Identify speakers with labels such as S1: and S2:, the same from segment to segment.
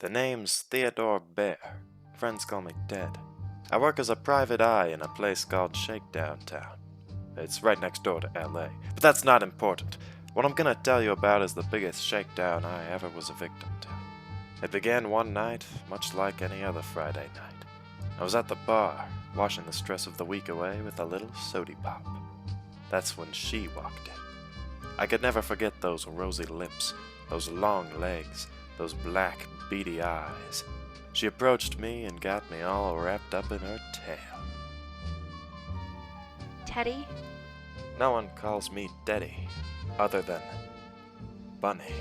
S1: The name's Theodore Bear. Friends call me Ted. I work as a private eye in a place called Shakedown town. It's right next door to LA, but that's not important. What I'm gonna tell you about is the biggest shakedown I ever was a victim to. It began one night, much like any other Friday night. I was at the bar, washing the stress of the week away with a little sody pop. That's when she walked in. I could never forget those rosy lips, those long legs, those black, beady eyes. She approached me and got me all wrapped up in her tail.
S2: Teddy?
S1: No one calls me Daddy, other than Bunny.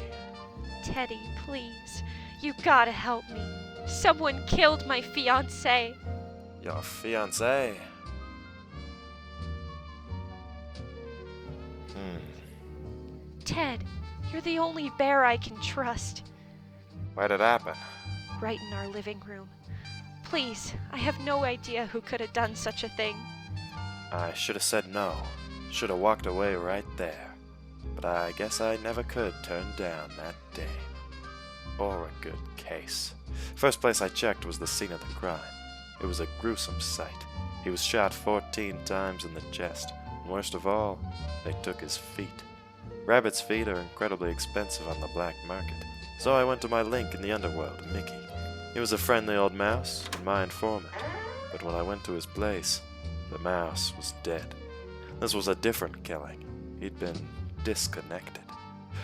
S2: Teddy, please. You gotta help me. Someone killed my fiancé.
S1: Your fiancé?
S2: Ted, you're the only bear I can trust.
S1: Where'd it happen?
S2: Right in our living room. Please, I have no idea who could have done such a thing.
S1: I should have said no. Should have walked away right there. But I guess I never could turn down that dame. Or a good case. First place I checked was the scene of the crime. It was a gruesome sight. He was shot 14 times in the chest. And worst of all, they took his feet. Rabbit's feet are incredibly expensive on the black market. So I went to my link in the underworld, Mickey. He was a friendly old mouse and my informant. But when I went to his place, the mouse was dead. This was a different killing. He'd been disconnected.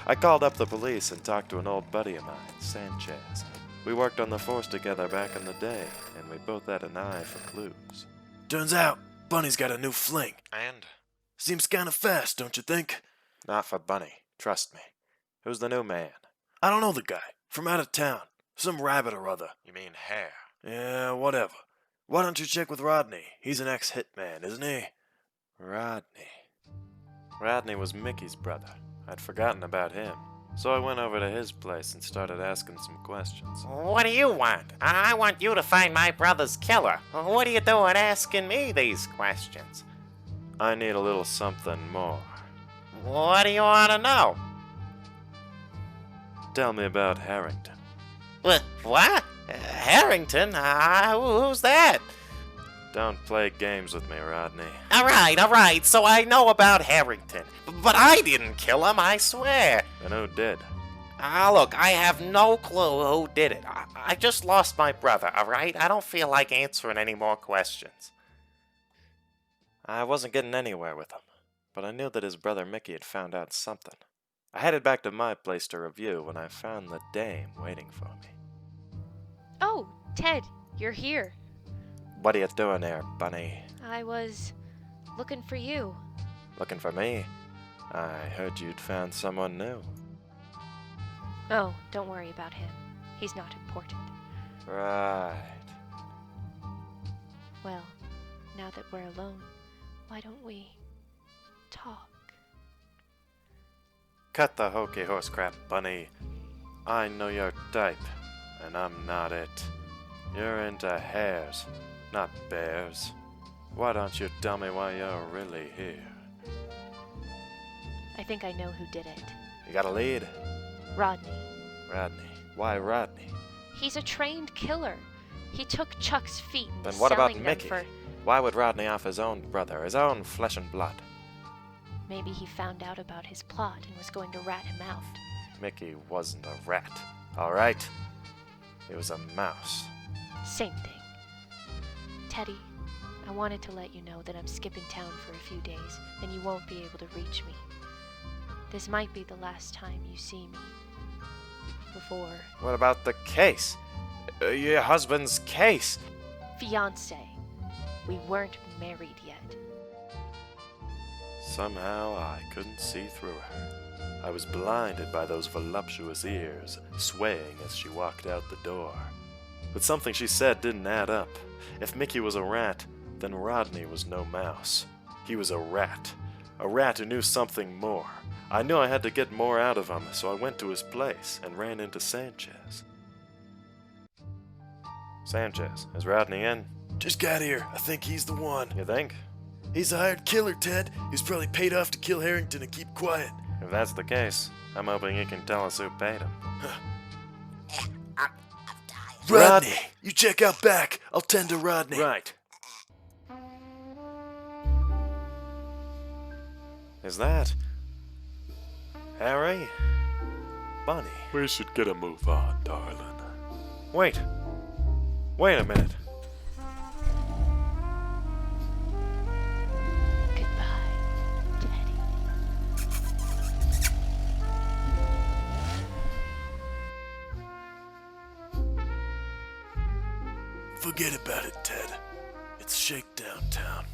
S1: I called up the police and talked to an old buddy of mine, Sanchez. We worked on the force together back in the day, and we both had an eye for clues.
S3: Turns out, Bunny's got a new fling.
S1: And?
S3: Seems kinda fast, don't you think?
S1: Not for Bunny, trust me. Who's the new man?
S3: I don't know the guy. From out of town. Some rabbit or other.
S1: You mean Hare?
S3: Yeah, whatever. Why don't you check with Rodney? He's an ex-hitman, isn't he?
S1: Rodney. Rodney was Mickey's brother. I'd forgotten about him. So I went over to his place and started asking some questions.
S4: What do you want? I want you to find my brother's killer. What are you doing asking me these questions?
S1: I need a little something more.
S4: What do you want to know?
S1: Tell me about Harrington.
S4: What? Harrington? Who's that?
S1: Don't play games with me, Rodney.
S4: All right, so I know about Harrington. But I didn't kill him, I swear.
S1: Then who did?
S4: Look, I have no clue who did it. I just lost my brother, all right? I don't feel like answering any more questions.
S1: I wasn't getting anywhere with him, but I knew that his brother Mickey had found out something. I headed back to my place to review when I found the dame waiting for me.
S2: Oh, Ted, you're here.
S1: What are you doing there, Bunny?
S2: I was looking for you.
S1: Looking for me? I heard you'd found someone new.
S2: Oh, don't worry about him. He's not important.
S1: Right.
S2: Well, now that we're alone, why don't we talk?
S1: Cut the hokey horse crap, Bunny. I know your type, and I'm not it. You're into hares, not bears. Why don't you tell me why you're really here?
S2: I think I know who did it.
S1: You got a lead?
S2: Rodney.
S1: Rodney. Why Rodney?
S2: He's a trained killer. He took Chuck's feet and
S1: Then
S2: was
S1: what about
S2: selling
S1: Mickey?
S2: them for...
S1: Why would Rodney off his own brother, his own flesh and blood?
S2: Maybe he found out about his plot and was going to rat him out.
S1: Mickey wasn't a rat, all right? He was a mouse.
S2: Same thing. Teddy, I wanted to let you know that I'm skipping town for a few days, and you won't be able to reach me. This might be the last time you see me. Before...
S1: What about the case? Your husband's case?
S2: Fiancé. We weren't married yet.
S1: Somehow I couldn't see through her. I was blinded by those voluptuous ears, swaying as she walked out the door. But something she said didn't add up. If Mickey was a rat, then Rodney was no mouse. He was a rat who knew something more. I knew I had to get more out of him, so I went to his place and ran into Sanchez. Sanchez, is Rodney in?
S3: Just got here. I think he's the one.
S1: You think?
S3: He's a hired killer, Ted. He's probably paid off to kill Harrington and keep quiet.
S1: If that's the case, I'm hoping you can tell us who paid him.
S3: Rodney, you check out back. I'll tend to Rodney.
S1: Right. Is that Harry? Bunny?
S3: We should get a move on, darling.
S1: Wait. Wait a minute.
S2: Goodbye, Teddy.
S3: Forget about it, Ted. It's Shakedown town.